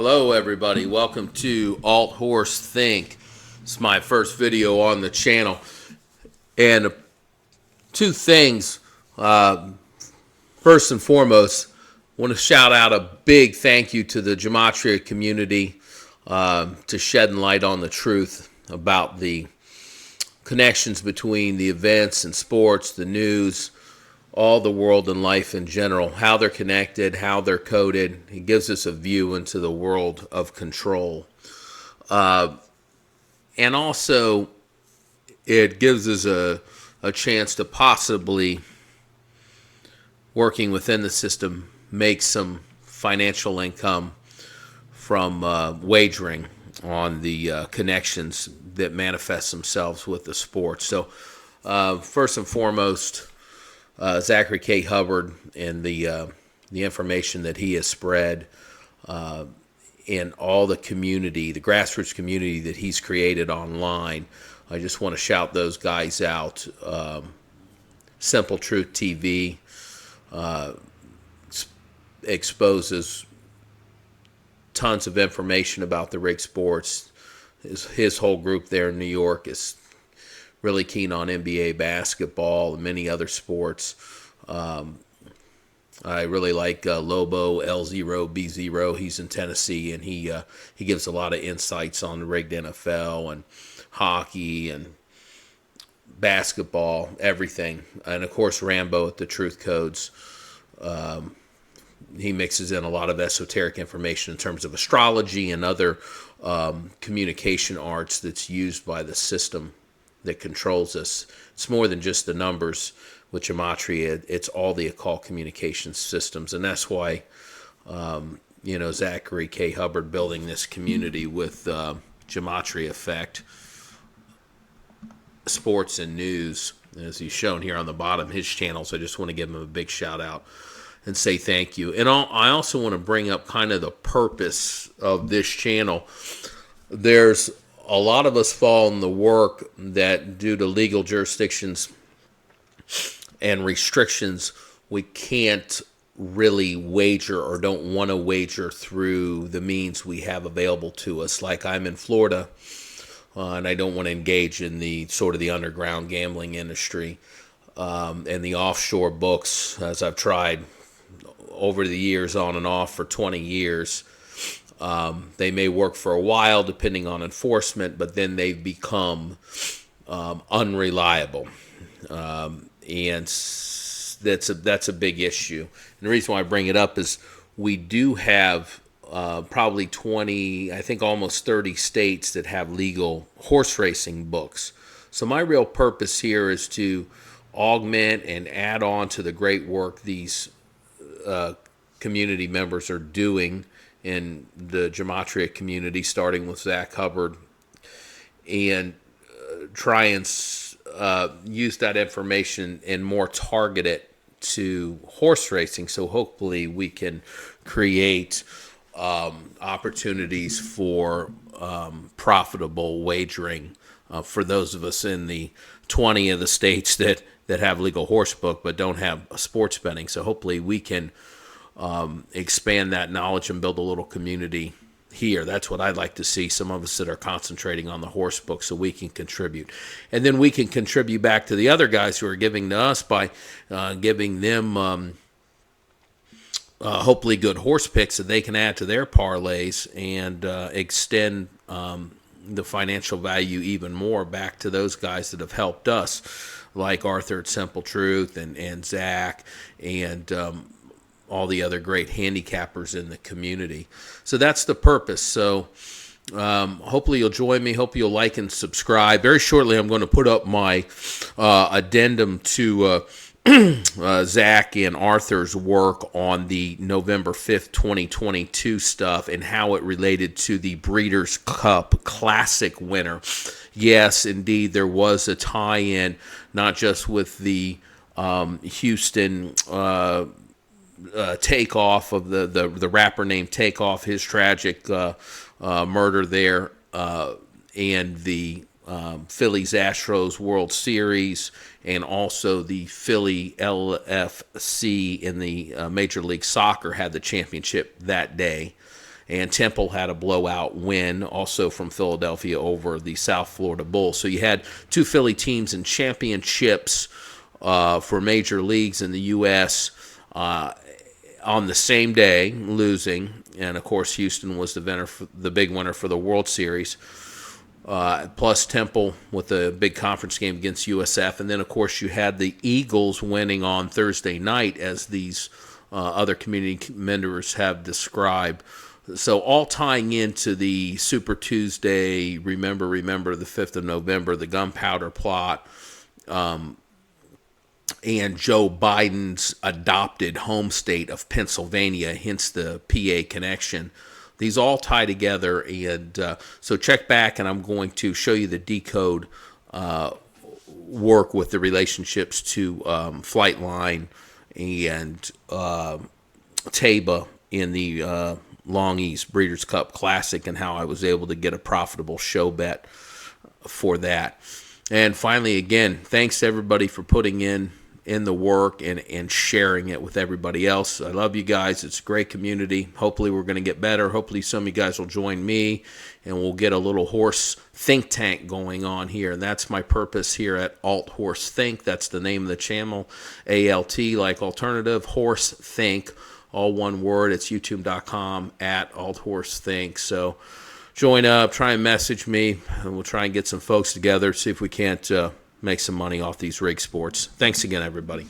Hello everybody, welcome to Alt Horse Think. It's my first video on the channel. And two things. First and foremost, I want to shout out a big thank you to the Gematria community to shedding light on the truth about the connections between the events and sports, the news, all the world and life in general, how they're connected, how they're coded. It gives us a view into the world of control. And also, it gives us a chance to possibly, working within the system, make some financial income from wagering on the connections that manifest themselves with the sport. So, first and foremost, Zachary K. Hubbard and the information that he has spread in all the community, the grassroots community that he's created online. I just want to shout those guys out. Simpletruthtv exposes tons of information about the rig sports. His whole group there in New York is really keen on NBA basketball and many other sports. I really like Lobo, L0, B0. He's in Tennessee, and he gives a lot of insights on the rigged NFL and hockey and basketball, everything. And, of course, Rambo at the Truth Codes. He mixes in a lot of esoteric information in terms of astrology and other communication arts that's used by the system that controls us. It's more than just the numbers with Gematria. It's all the occult communication systems, and that's why Zachary K. Hubbard building this community with Gematriaeffect, sports and news, as he's shown here on the bottom, his channels. I just want to give him a big shout out and say thank you. And I also want to bring up kind of the purpose of this channel. There's a lot of us fall in the work that due to legal jurisdictions and restrictions, we can't really wager or don't want to wager through the means we have available to us. Like I'm in Florida, and I don't want to engage in the sort of the underground gambling industry and the offshore books, as I've tried over the years on and off for 20 years. They may work for a while depending on enforcement, but then they've become unreliable. And that's a big issue. And the reason why I bring it up is we do have probably 20, I think almost 30 states that have legal horse racing books. So my real purpose here is to augment and add on to the great work these community members are doing in the Gematria community, starting with Zack Hubbard, and try and use that information and more target it to horse racing. So hopefully we can create opportunities for profitable wagering for those of us in the 20 of the states that have legal horse book but don't have sports betting. So hopefully we can expand that knowledge and build a little community here. That's what I'd like to see. Some of us that are concentrating on the horse book, so we can contribute. And then we can contribute back to the other guys who are giving to us by giving them hopefully good horse picks that they can add to their parlays and extend the financial value even more back to those guys that have helped us, like Arthur at Simple Truth and Zack and all the other great handicappers in the community. So that's the purpose. So hopefully you'll join me. Hope you'll like and subscribe. Very shortly I'm going to put up my addendum to Zack and Arthur's work on the November 5th, 2022 stuff and how it related to the Breeders' Cup Classic winner. Yes, indeed, there was a tie-in, not just with the Houston Takeoff of the rapper named Takeoff, his tragic murder there, and the Phillies Astros World Series, and also the Philly LFC in the Major League Soccer had the championship that day. and Temple had a blowout win also from Philadelphia over the South Florida Bulls. So you had two Philly teams in championships for major leagues in the U.S. On the same day, losing, and of course Houston was the big winner for the World Series. Plus Temple with a big conference game against USF. And then, of course, you had the Eagles winning on Thursday night, as these other community members have described. So all tying into the Super Tuesday, remember the 5th of November, the gunpowder plot, and Joe Biden's adopted home state of Pennsylvania, hence the PA connection. These all tie together, and so check back, and I'm going to show you the decode work with the relationships to Flightline and Taba in the Long East Breeders' Cup Classic, and how I was able to get a profitable show bet for that. And finally, again, thanks to everybody for putting in the work and sharing it with everybody else. I love you guys. It's a great community. Hopefully we're going to get better. Hopefully some of you guys will join me and we'll get a little horse think tank going on here. And that's my purpose here at Alt Horse Think. That's the name of the channel. ALT like alternative, Horse Think, all one word. It's youtube.com at Alt Horse Think. So join up, try and message me, and we'll try and get some folks together, see if we can't make some money off these rig sports. Thanks again, everybody.